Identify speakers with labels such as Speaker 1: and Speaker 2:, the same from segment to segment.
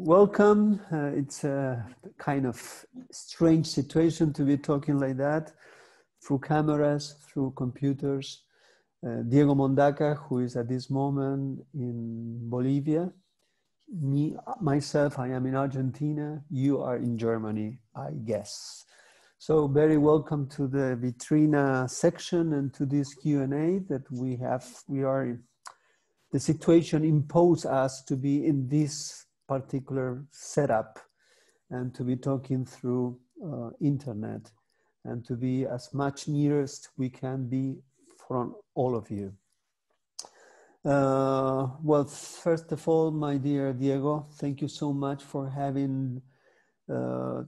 Speaker 1: Welcome. It's a kind of strange situation to be talking like that, through cameras, through computers. Diego Mondaca, who is at this moment in Bolivia. Myself, I am in Argentina. You are in Germany, I guess. So very welcome to the Vitrina section and to this Q&A that we have. The situation imposed us to be in this particular setup and to be talking through internet and to be as much nearest we can be from all of you. Well, first of all, my dear Diego, thank you so much for having, you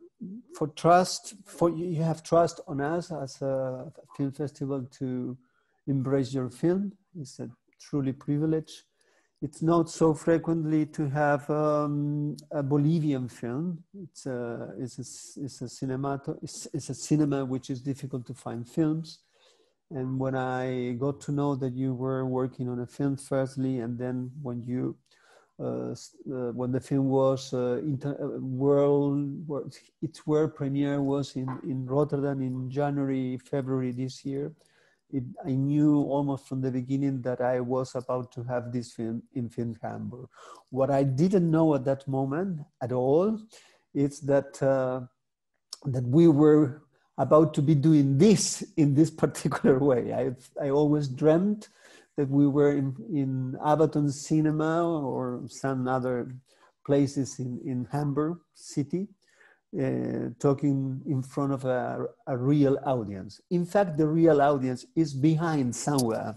Speaker 1: have trust on us as a film festival to embrace your film. It's a truly privilege. It's not so frequently to have a Bolivian film. It's a cinema which is difficult to find films. And when I got to know that you were working on a film firstly, and then when you when the film was its world premiere was in Rotterdam in January, February this year. I knew almost from the beginning that I was about to have this film in Film Hamburg. What I didn't know at that moment at all is that that we were about to be doing this in this particular way. I always dreamt that we were in Abaton Cinema or some other places in Hamburg city. Talking in front of a real audience. In fact, the real audience is behind somewhere.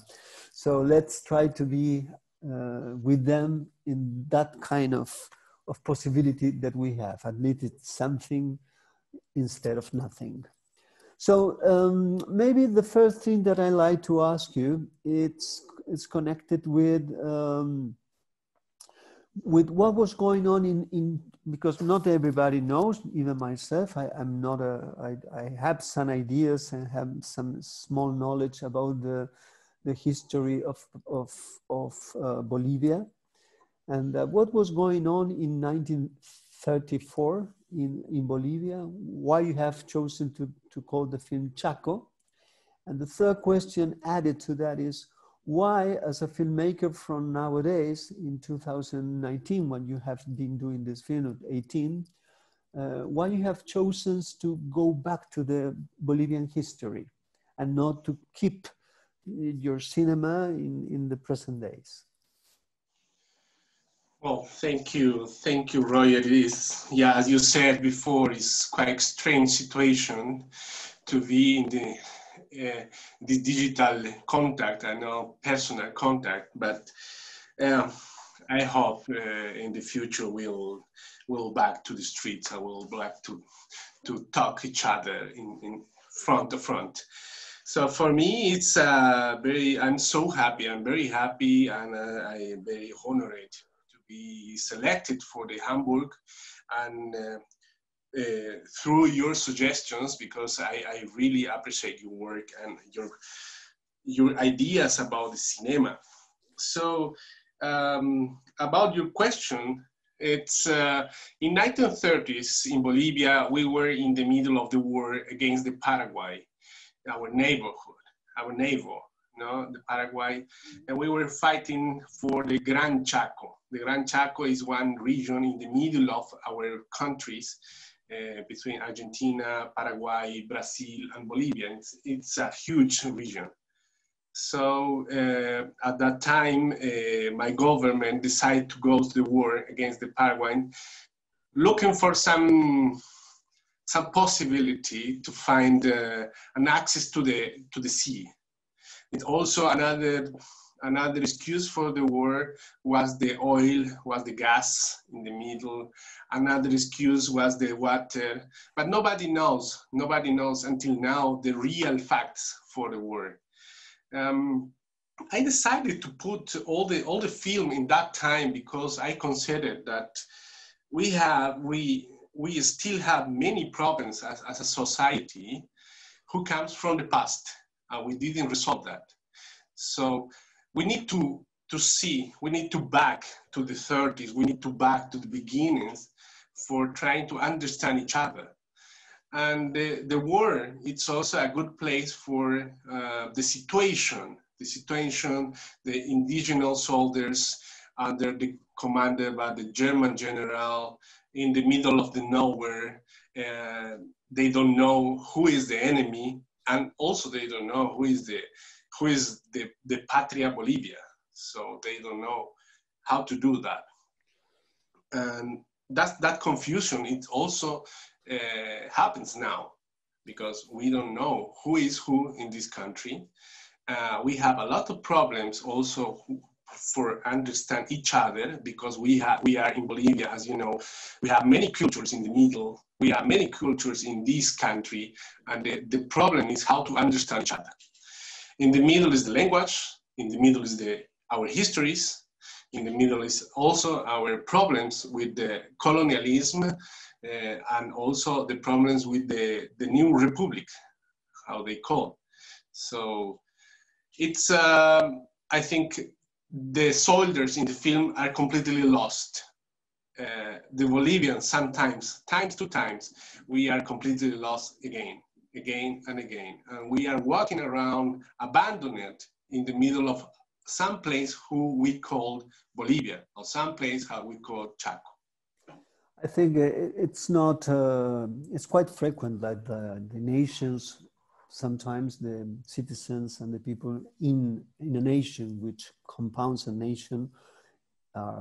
Speaker 1: So let's try to be with them in that kind of possibility that we have. At least it's something instead of nothing. So maybe the first thing that I like to ask you, it's connected with what was going on because not everybody knows, even myself. I have some ideas and have some small knowledge about the history of Bolivia, and what was going on in 1934 in Bolivia. Why you have chosen to call the film CHACO, and the third question added to that is, why, as a filmmaker from nowadays, in 2019, when you have been doing this film at 18, why you have chosen to go back to the Bolivian history and not to keep your cinema in the present days?
Speaker 2: Well, thank you, Roy. It is, yeah, as you said before, it's quite a strange situation to be in the this digital contact and no personal contact, but I hope in the future we'll back to the streets and we'll back to talk each other in front to front. So for me, it's I'm so happy. I'm very happy, and I'm very honored to be selected for the Hamburg, and through your suggestions, because I really appreciate your work and your ideas about the cinema. So about your question, it's in 1930s in Bolivia, we were in the middle of the war against the Paraguay, our neighbor, the Paraguay, and we were fighting for the Gran Chaco. The Gran Chaco is one region in the middle of our countries, between Argentina, Paraguay, Brazil, and Bolivia. It's a huge region. So at that time, my government decided to go to the war against the Paraguay, looking for some possibility to find an access to the sea. It's also another excuse for the war was the oil, was the gas in the middle. Another excuse was the water, but nobody knows until now the real facts for the war. I decided to put all the film in that time because I considered that we still have many problems as a society who comes from the past, and we didn't resolve that. So we need to to see, we need to back to the 30s, we need to back to the beginnings for trying to understand each other. And the war, it's also a good place for the situation, the indigenous soldiers under the commander by the German general in the middle of the nowhere. They don't know who is the enemy, and also they don't know who is the Patria Bolivia. So they don't know how to do that. And that confusion, it also happens now, because we don't know who is who in this country. We have a lot of problems also for understand each other, because we are in Bolivia, as you know, we have many cultures in the middle, we have many cultures in this country, and the problem is how to understand each other. In the middle is the language, in the middle is our histories, in the middle is also our problems with the colonialism, and also the problems with the new republic, how they call. So it's, I think the soldiers in the film are completely lost. The Bolivians sometimes, times to times, we are completely lost again and again. And we are walking around abandoned in the middle of some place who we call Bolivia, or some place how we call Chaco.
Speaker 1: I think it's not, it's quite frequent that the nations, sometimes the citizens and the people in a nation which compounds a nation,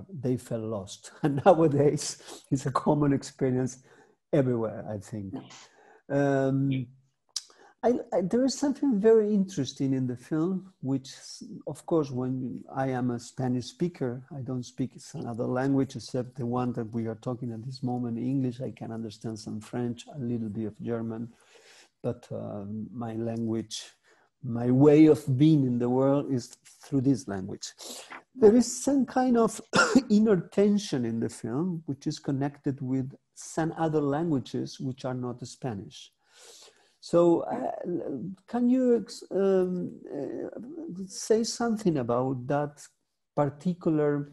Speaker 1: they fell lost. And nowadays, it's a common experience everywhere, I think. There is something very interesting in the film, which, of course, when I am a Spanish speaker, I don't speak another language except the one that we are talking at this moment, English. I can understand some French, a little bit of German, but my language, my way of being in the world is through this language. There is some kind of inner tension in the film, which is connected with some other languages which are not Spanish. So can you say something about that particular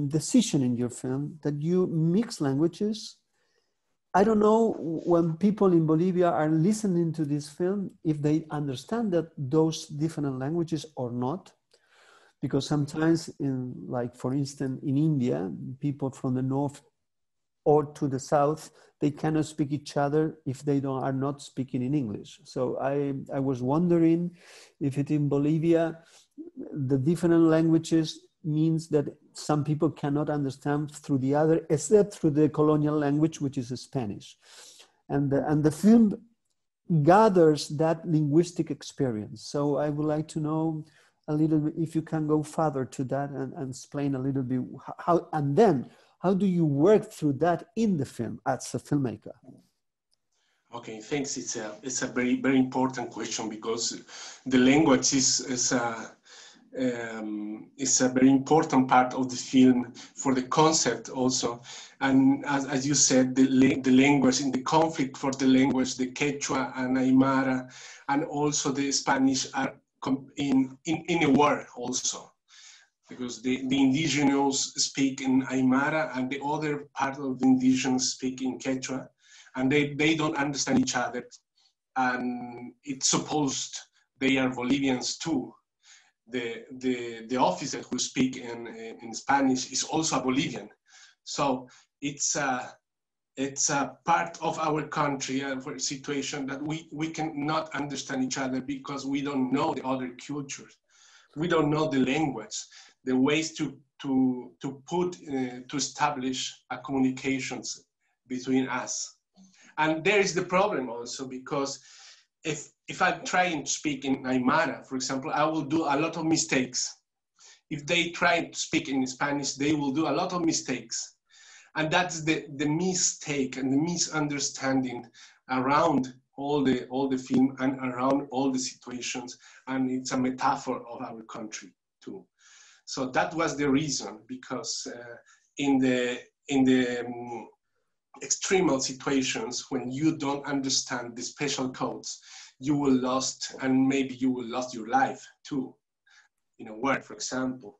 Speaker 1: decision in your film, that you mix languages? I don't know when people in Bolivia are listening to this film, if they understand that those different languages or not, because sometimes like for instance, in India, people from the north or to the south, they cannot speak each other if they are not speaking in English. So I was wondering if it in Bolivia, the different languages means that some people cannot understand through the other, except through the colonial language, which is Spanish. And the film gathers that linguistic experience. So I would like to know a little bit, if you can go further to that and explain a little bit how, and then how do you work through that in the film as a filmmaker?
Speaker 2: Okay, thanks. It's a very, very important question, because the language is a very important part of the film for the concept also. And as you said, the language, in the conflict for the language, the Quechua and Aymara, and also the Spanish are in a war also, because the indigenous speak in Aymara and the other part of the indigenous speak in Quechua, and they don't understand each other. And it's supposed they are Bolivians too. The officer who speak in Spanish is also a Bolivian. So it's a part of our country, for a situation that we cannot understand each other, because we don't know the other cultures. We don't know the language, the ways to establish a communications between us. And there is the problem also, because if I try and speak in Aymara, for example, I will do a lot of mistakes. If they try to speak in Spanish, they will do a lot of mistakes. And that's the mistake and the misunderstanding around all the film and around all the situations. And it's a metaphor of our country too. So that was the reason, because in the extremal situations when you don't understand the special codes, you will lost, and maybe you will lost your life too, in a word, for example.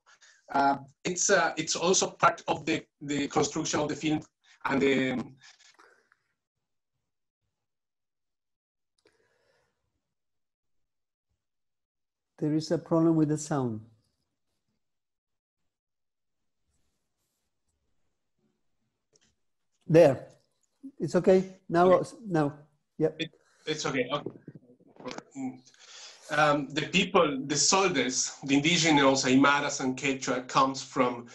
Speaker 2: It's also part of the construction of the film and the
Speaker 1: There is a problem with the sound. There, it's okay. Now,
Speaker 2: okay.
Speaker 1: now, yep.
Speaker 2: It's okay. The people, the soldiers, the indigenous Aymaras and Quechua comes from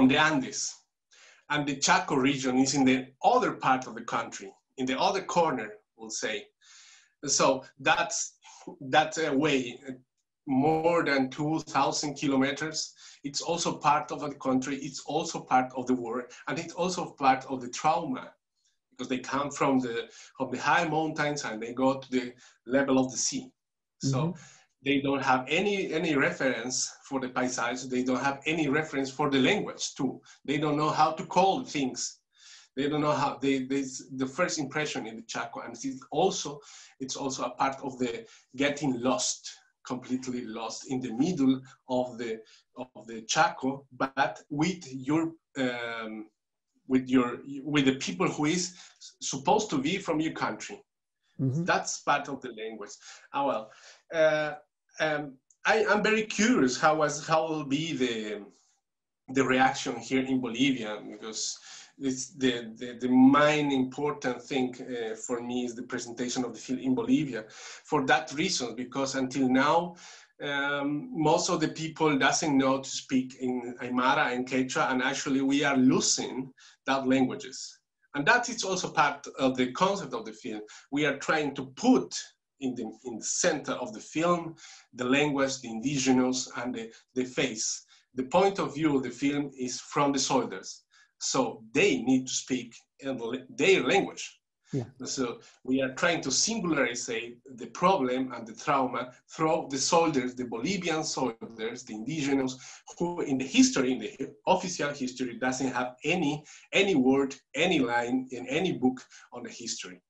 Speaker 2: the Andes. And the Chaco region is in the other part of the country, in the other corner, we'll say. So that's a way, more than 2,000 kilometers. It's also part of the country. It's also part of the war. And it's also part of the trauma, because they come from the high mountains and they go to the level of the sea. So they don't have any reference for the paisage. They don't have any reference for the language too. They don't know how to call things. They don't know how the first impression in the Chaco, and it's also a part of the getting lost, completely lost in the middle of the Chaco, but with the people who is supposed to be from your country. That's part of the language. I'm very curious how will be the reaction here in Bolivia, because it's the main important thing for me is the presentation of the film in Bolivia. For that reason, because until now, most of the people doesn't know to speak in Aymara and Quechua, and actually we are losing that languages. And that is also part of the concept of the film. We are trying to put in the center of the film the language, the indigenous, and the face. The point of view of the film is from the soldiers. So they need to speak their language. Yeah. So we are trying to singularize the problem and the trauma through the soldiers, the Bolivian soldiers, the indigenous, who in the history, in the official history, doesn't have any word, any line in any book on the history.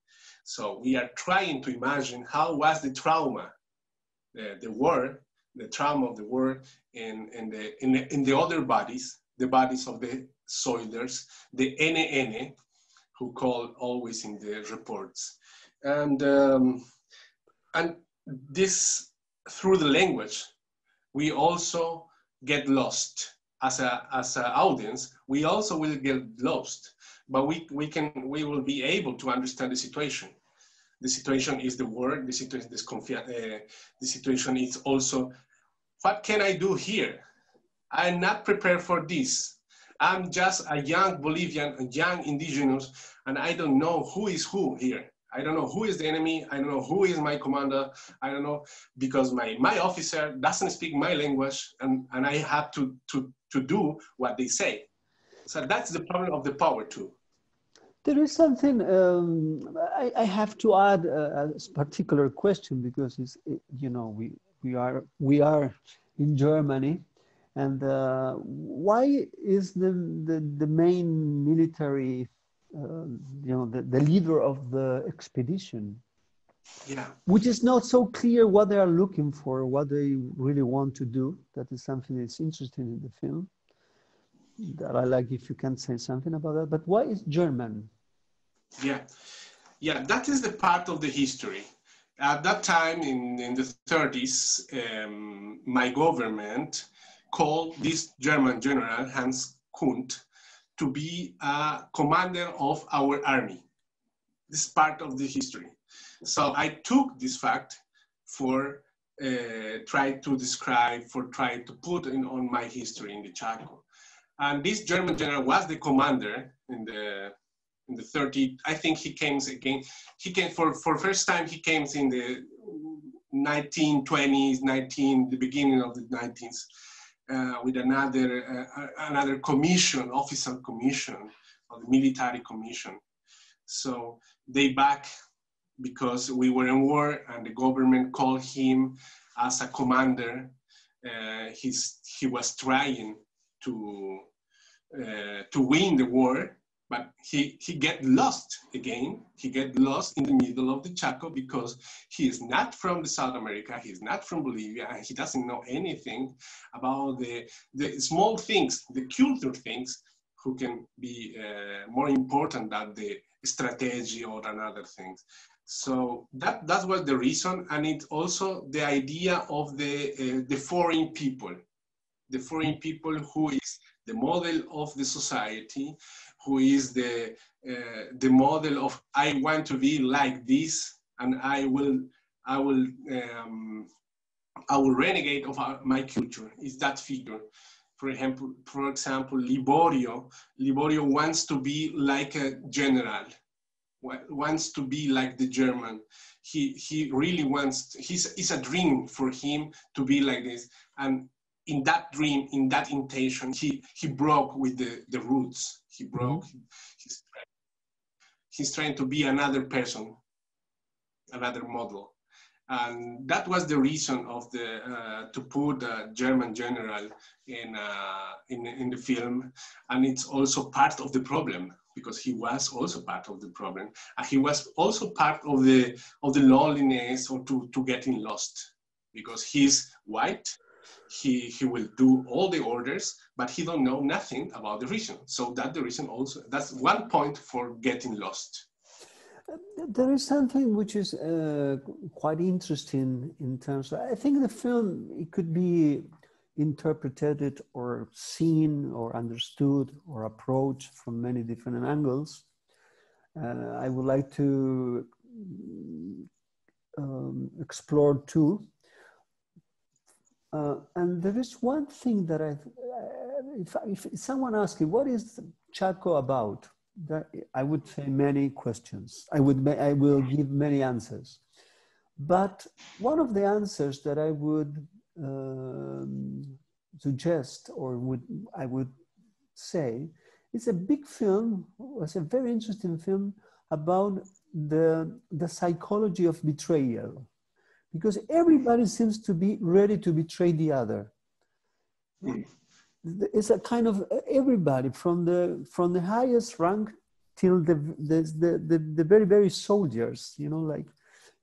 Speaker 2: So we are trying to imagine how was the trauma, the war, the trauma of the war in the other bodies, the bodies of the soldiers, the NN, who call always in the reports. And this, through the language, we also get lost as an audience. We also will get lost, but we will be able to understand the situation. The situation is the war, the situation is the situation is also, what can I do here? I'm not prepared for this. I'm just a young Bolivian, a young indigenous, and I don't know who is who here. I don't know who is the enemy. I don't know who is my commander. I don't know, because my officer doesn't speak my language, and I have to do what they say. So that's the problem of the power too.
Speaker 1: There is something I have to add a particular question, because it's, you know, we are in Germany. And why is the main military, you know, the leader of the expedition, which is not so clear what they are looking for, what they really want to do? That is something that's interesting in the film, that I like if you can say something about that. But why is German?
Speaker 2: Yeah, that is the part of the history. At that time, in the 30s, my government called this German general, Hans Kunt, to be a commander of our army. This is part of the history. So I took this fact for trying to describe, for trying to put on my history in the Chaco. And this German general was the commander in the 30s. I think he came again. He came for first time. He came in the 1920s, the beginning of the 19th. With another commission, official commission, or the military commission. So they back because we were in war and the government called him as a commander. He was trying to win the war, But he get lost again. He get lost in the middle of the Chaco because he is not from the South America. He's not from Bolivia, and he doesn't know anything about the small things, the cultural things, who can be more important than the strategy or another things. So that was the reason, and it's also the idea of the foreign people. The foreign people who is the model of the society, who is the model of I want to be like this, and I will renegade of my culture. Is that figure? For example, Liborio wants to be like a general, wants to be like the German. He really wants. It's a dream for him to be like this, and in that dream, in that intention, he broke with the roots. He broke. He's trying to be another person, another model, and that was the reason of to put a German general in the film, and it's also part of the problem because he was also part of the problem, and he was also part of the loneliness or to getting lost because he's white. He will do all the orders, but he don't know nothing about the region. So the reason also, that's one point for getting lost.
Speaker 1: There is something which is quite interesting in terms of, I think the film, it could be interpreted or seen or understood or approached from many different angles. I would like to explore two. And there is one thing that if someone asks you, what is Chaco about? I would say many questions. I will give many answers. But one of the answers that I would suggest or I would say is a big film. It's a very interesting film about the psychology of betrayal. Because everybody seems to be ready to betray the other. It's a kind of everybody from the highest rank till the very, very soldiers, you know, like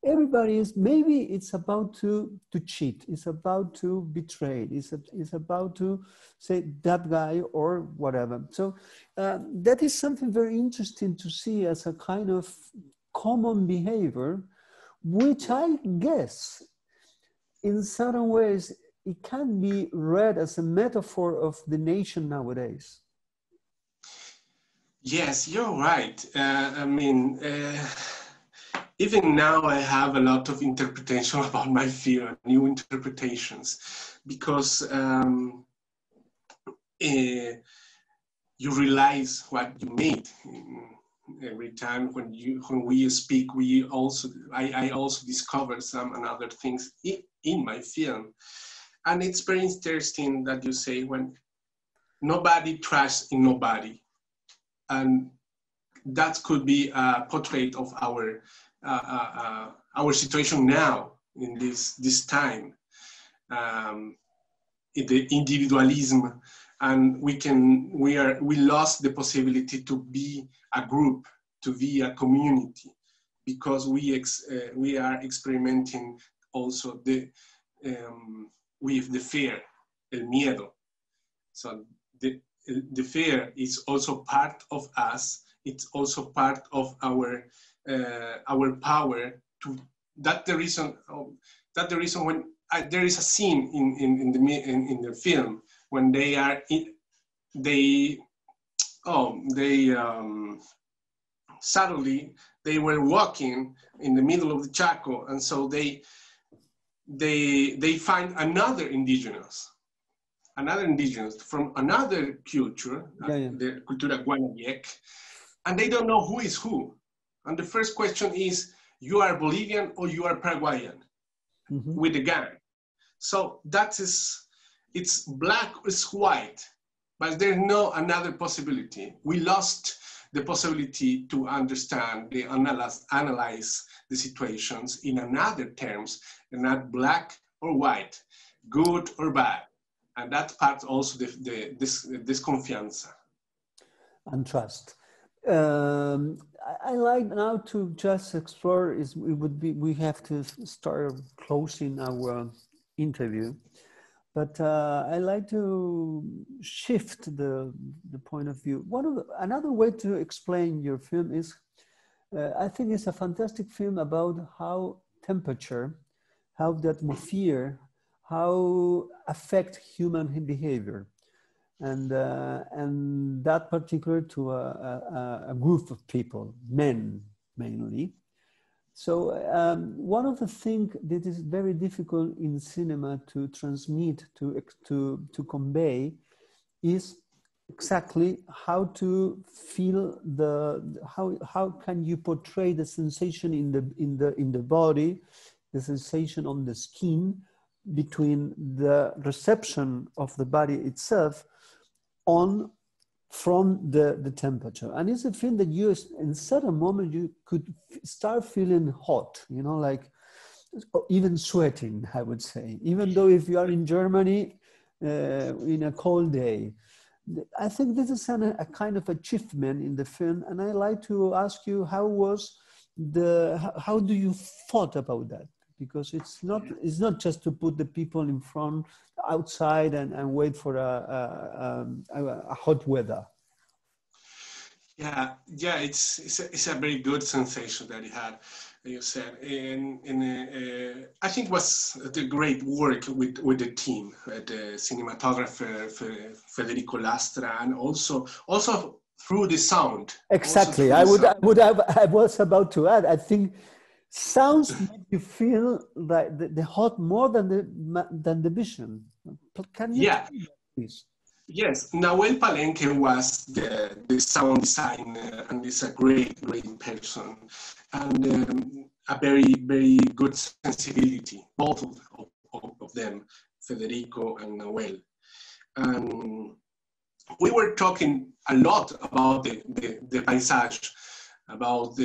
Speaker 1: everybody is, maybe it's about to cheat, it's about to betray, it's about to say that guy or whatever. So that is something very interesting to see as a kind of common behavior, which I guess in certain ways it can be read as a metaphor of the nation nowadays.
Speaker 2: Yes, you're right. I mean, even now I have a lot of interpretation about my fear, new interpretations, because you realize what you made. Every time when we speak, I also discover some other things in my film, and it's very interesting that you say when nobody trusts in nobody, and that could be a portrait of our situation now in this time, in the individualism. And we lost the possibility to be a group, to be a community, because we are experimenting also with the fear, el miedo. So the fear is also part of us. It's also part of our power to. That's the reason when there is a scene in the film when suddenly they were walking in the middle of the Chaco, and so they find another indigenous from another culture, the Cultura Guanayec, and they don't know who is who. And the first question is, you are Bolivian or you are Paraguayan, with the gun. So it's black, it's white, but there's no another possibility. We lost the possibility to understand, analyze the situations in another terms, not black or white, good or bad. And that part also this confianza.
Speaker 1: And trust. I like now to just explore. We have to start closing our interview, but I like to shift the point of view. Another way to explain your film is, I think it's a fantastic film about how temperature, how the atmosphere, how affect human behavior. And that particular to a group of people, men mainly. So one of the things that is very difficult in cinema to transmit, to convey, is exactly how to feel how can you portray the sensation in the body, the sensation on the skin, between the reception of the body itself from the temperature. And it's a film that you, in certain moment, you could start feeling hot, like even sweating, I would say, even though if you are in Germany in a cold day. I think this is a kind of achievement in the film. And I like to ask you, how do you thought about that? Because it's not just to put the people in front outside and wait for a hot weather.
Speaker 2: Yeah, it's a very good sensation that you said, and I think it was the great work with the team, the cinematographer Federico Lastra, and also through the sound.
Speaker 1: Exactly, I was about to add. I think sounds make you feel like the hot more than the vision. Can you tell me that, please?
Speaker 2: Yes, Nahuel Palenque was the sound designer, and is a great person, and a very, very good sensibility, both of them, Federico and Nahuel. And we were talking a lot about the paysage, about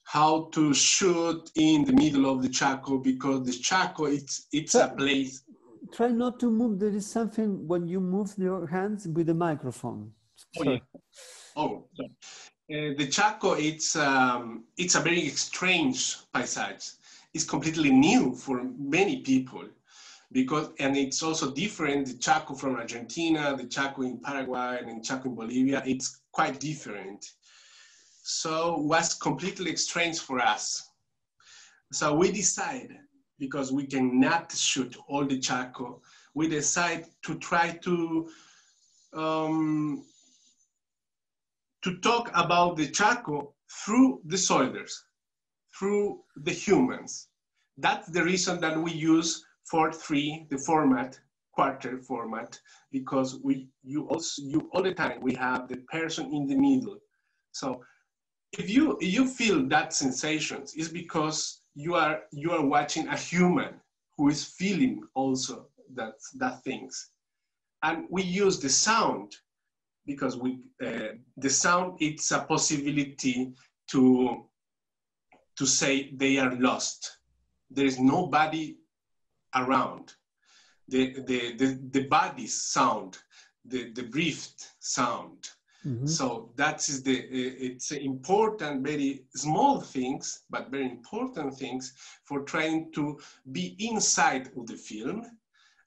Speaker 2: how to shoot in the middle of the Chaco, because the Chaco, it's a place.
Speaker 1: Try not to move. There is something when you move your hands with the microphone.
Speaker 2: Sorry. The Chaco, it's a very strange paysage. It's completely new for many people, and it's also different. The Chaco from Argentina, the Chaco in Paraguay, and the Chaco in Bolivia, it's quite different. So it was completely strange for us. So we decided, because we cannot shoot all the Chaco, we decided to try to talk about the Chaco through the soldiers, through the humans. That's the reason that we use 4:3, the format, quarter format, because you all the time we have the person in the middle. So if you feel that sensations, it's because you are watching a human who is feeling also that things. And we use the sound, because the sound, it's a possibility to say they are lost. There is nobody around. The body's sound, the breathed sound. Mm-hmm. So it's important, very small things, but very important things for trying to be inside of the film.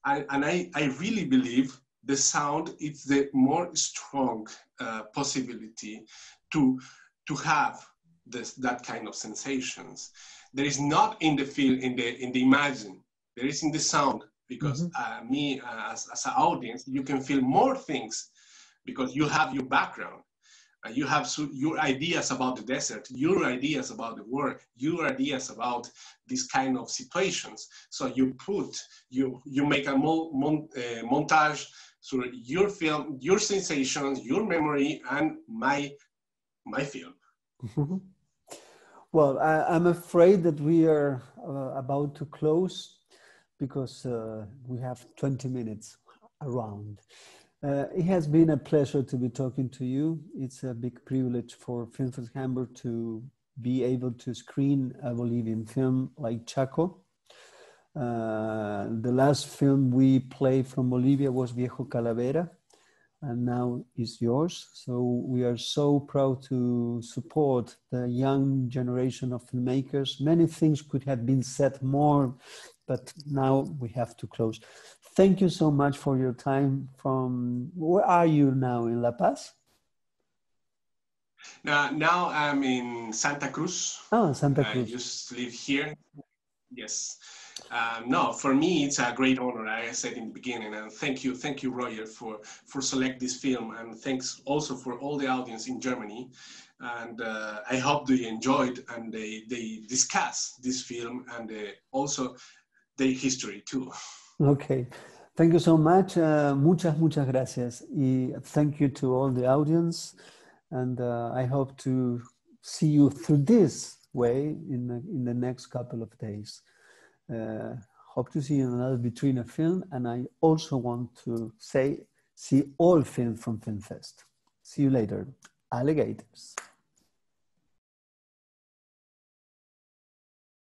Speaker 2: And I really believe the sound is the more strong possibility to have that kind of sensations. There is not in the film, in the imagine, there is in the sound, because me as an audience, you can feel more things, because you have your background, you have your ideas about the desert, your ideas about the work, your ideas about these kind of situations. So you make a montage through your film, your sensations, your memory, and my film.
Speaker 1: Well, I'm afraid that we are about to close, because we have 20 minutes around. It has been a pleasure to be talking to you. It's a big privilege for Filmfest Hamburg to be able to screen a Bolivian film like Chaco. The last film we played from Bolivia was Viejo Calavera. and now is yours. So we are so proud to support the young generation of filmmakers. Many things could have been said more, but now we have to close. Thank you so much for your time. From where are you now, in La Paz?
Speaker 2: Now I'm in Santa Cruz.
Speaker 1: Oh, Santa Cruz.
Speaker 2: I used to live here. Yes. No, for me, it's a great honor, like I said in the beginning, and thank you, Roger, for select this film, and thanks also for all the audience in Germany. And I hope they enjoyed and they discuss this film and also their history too.
Speaker 1: Okay. Thank you so much. Muchas gracias. Y thank you to all the audience. And I hope to see you through this way in the next couple of days. Hope to see you in another Vitrina film. And I also want to say, see all films from Film Fest. See you later. Alligators.